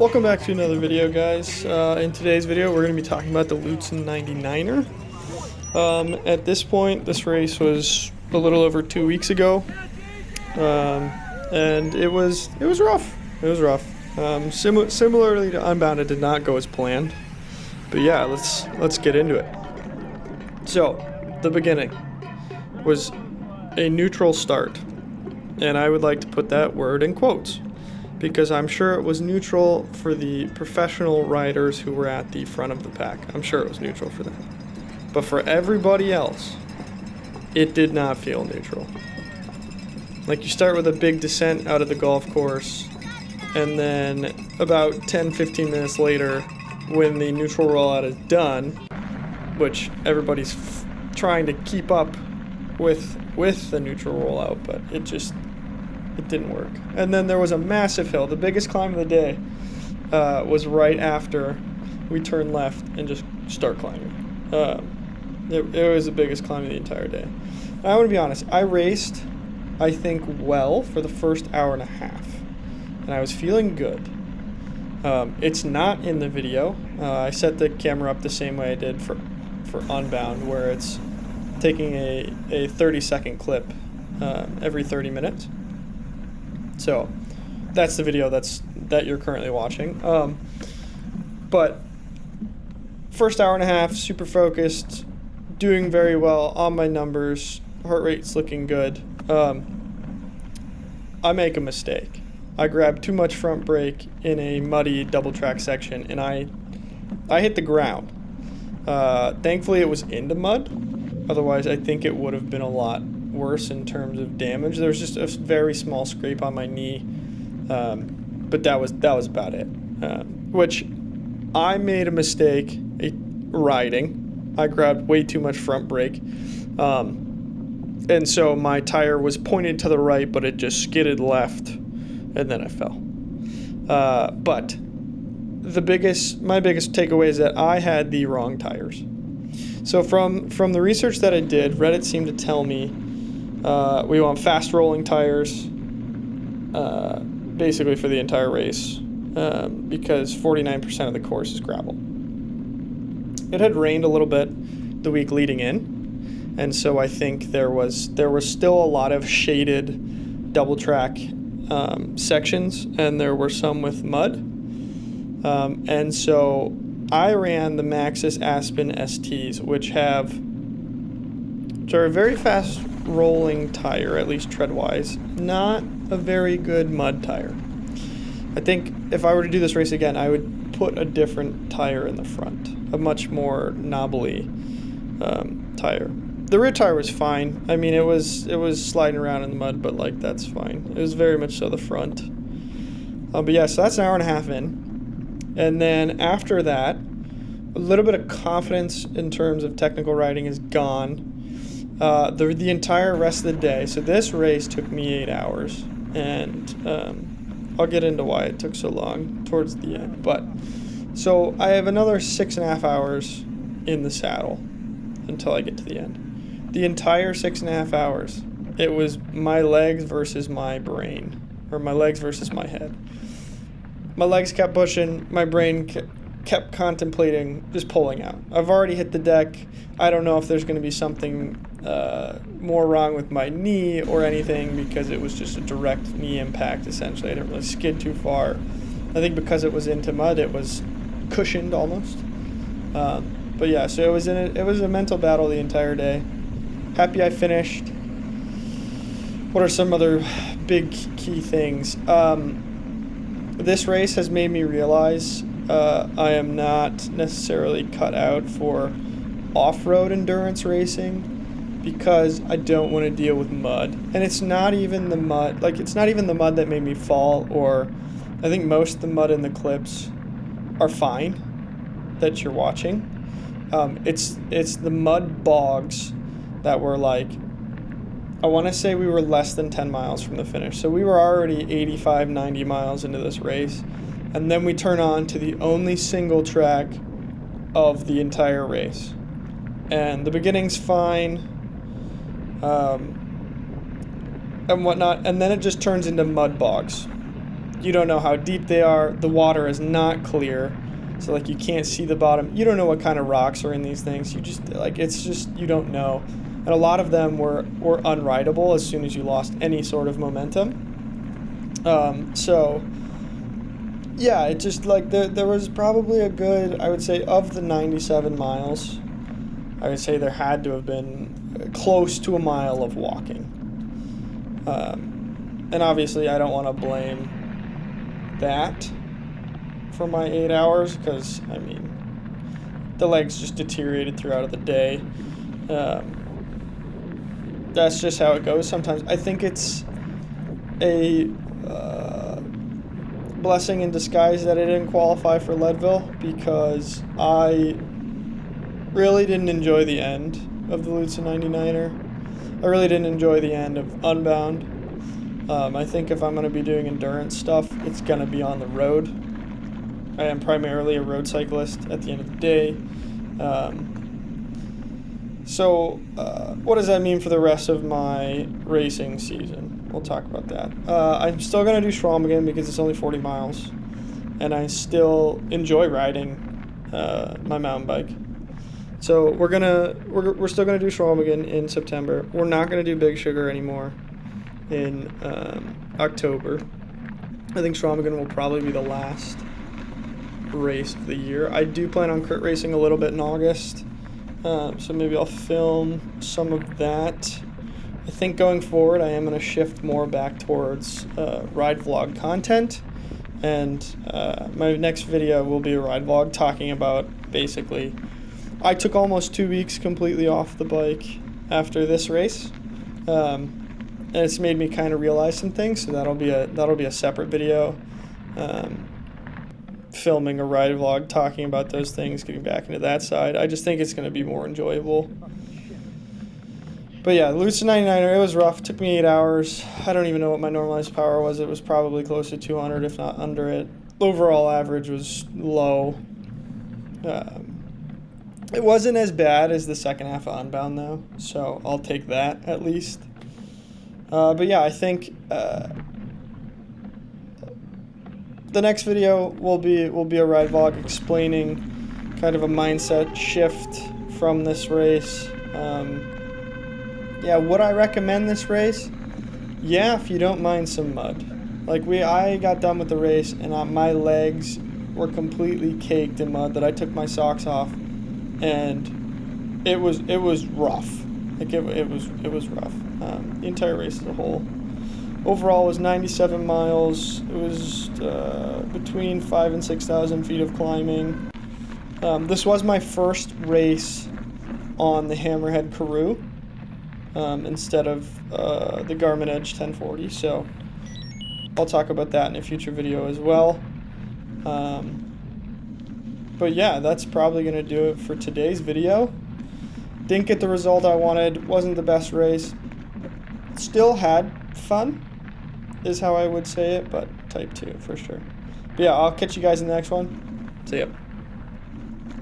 Welcome back to another video, guys. In today's video, we're going to be talking about the Lutsen 99er. At this point, this race was a little over 2 weeks ago, and it was rough. It was rough. Similarly to Unbound, it did not go as planned. But yeah, let's get into it. So, the beginning was a neutral start, and I would like to put that word in quotes, because I'm sure it was neutral for the professional riders who were at the front of the pack. I'm sure it was neutral for them. But for everybody else, it did not feel neutral. Like, you start with a big descent out of the golf course, and then about 10-15 minutes later, when the neutral rollout is done, which everybody's trying to keep up with the neutral rollout, but it didn't work. And then there was a massive hill. The biggest climb of the day was right after we turned left and just start climbing. It was the biggest climb of the entire day. And I want to be honest, I raced, I think, well for the first hour and a half, and I was feeling good. It's not in the video. I set the camera up the same way I did for Unbound, where it's taking a 30-second clip every 30 minutes. So that's the video that you're currently watching. But first hour and a half, super focused, doing very well on my numbers, heart rate's looking good. I make a mistake. I grabbed too much front brake in a muddy double track section, and I hit the ground. Thankfully it was into mud. Otherwise I think it would have been a lot worse in terms of damage. There was just a very small scrape on my knee, but that was about it. Which I made a mistake riding. I grabbed way too much front brake, and so my tire was pointed to the right, but it just skidded left, and then I fell. But my biggest takeaway is that I had the wrong tires. So from the research that I did, Reddit seemed to tell me we want fast rolling tires basically for the entire race, because 49% of the course is gravel. It had rained a little bit the week leading in, and so I think there was still a lot of shaded double track sections, and there were some with mud. And so I ran the Maxxis Aspen STs, which are a very fast rolling tire, at least tread-wise, not a very good mud tire. I think if I were to do this race again, I would put a different tire in the front, a much more knobbly tire. The rear tire was fine. I mean, it was sliding around in the mud, but like, that's fine. It was very much so the front. But yeah, so that's an hour and a half in. And then after that, a little bit of confidence in terms of technical riding is gone. The entire rest of the day, so this race took me 8 hours, and I'll get into why it took so long towards the end. But so I have another 6.5 hours in the saddle until I get to the end. The entire 6.5 hours, it was my legs versus my brain, or my legs versus my head. My legs kept pushing, my brain kept contemplating just pulling out. I've already hit the deck. I don't know if there's going to be something more wrong with my knee or anything, because it was just a direct knee impact, essentially. I didn't really skid too far. I think because it was into mud, it was cushioned almost. But yeah, so it was a mental battle the entire day. Happy I finished. What are some other big key things? This race has made me realize I am not necessarily cut out for off-road endurance racing, because I don't want to deal with mud. And it's not even the mud, that made me fall, or I think most of the mud in the clips are fine that you're watching. It's the mud bogs that were like, I want to say we were less than 10 miles from the finish. So we were already 85, 90 miles into this race. And then we turn on to the only single track of the entire race. And the beginning's fine, and whatnot. And then it just turns into mud bogs. You don't know how deep they are. The water is not clear. So, like, you can't see the bottom. You don't know what kind of rocks are in these things. You just, like, it's just, you don't know. And a lot of them were unrideable as soon as you lost any sort of momentum. So, yeah, it just, like, there was probably a good, I would say, of the 97 miles, I would say there had to have been close to a mile of walking. And obviously, I don't want to blame that for my 8 hours, because, I mean, the legs just deteriorated throughout the day. That's just how it goes sometimes. I think it's a blessing in disguise that I didn't qualify for Leadville, because I really didn't enjoy the end of the Lutsen 99er. I really didn't enjoy the end of Unbound. I think if I'm going to be doing endurance stuff, it's going to be on the road. I am primarily a road cyclist at the end of the day. So what does that mean for the rest of my racing season? We'll talk about that. I'm still going to do Chequamegon because it's only 40 miles, and I still enjoy riding my mountain bike. So we're still gonna do Chequamegon in September. We're not gonna do Big Sugar anymore in October. I think Chequamegon will probably be the last race of the year. I do plan on crit racing a little bit in August, so maybe I'll film some of that. I think going forward, I am gonna shift more back towards ride vlog content, and my next video will be a ride vlog talking about basically. I took almost 2 weeks completely off the bike after this race, and it's made me kind of realize some things. So that'll be a separate video, filming a ride vlog talking about those things, getting back into that side. I just think it's going to be more enjoyable. But yeah, Lutsen 99er, it was rough. It took me 8 hours. I don't even know what my normalized power was. It was probably close to 200, if not under it. Overall average was low. It wasn't as bad as the second half of Unbound, though, so I'll take that at least. But yeah, I think the next video will be a ride vlog explaining kind of a mindset shift from this race. Yeah, would I recommend this race? Yeah, if you don't mind some mud. Like, I got done with the race, and my legs were completely caked in mud that I took my socks off. And it was rough. Like it was rough. The entire race as a whole. Overall was 97 miles. It was between 5,000 and 6,000 feet of climbing. This was my first race on the Hammerhead Karoo instead of the Garmin Edge 1040. So I'll talk about that in a future video as well. But yeah, that's probably going to do it for today's video. Didn't get the result I wanted. Wasn't the best race. Still had fun, is how I would say it, but type 2 for sure. But yeah, I'll catch you guys in the next one. See ya.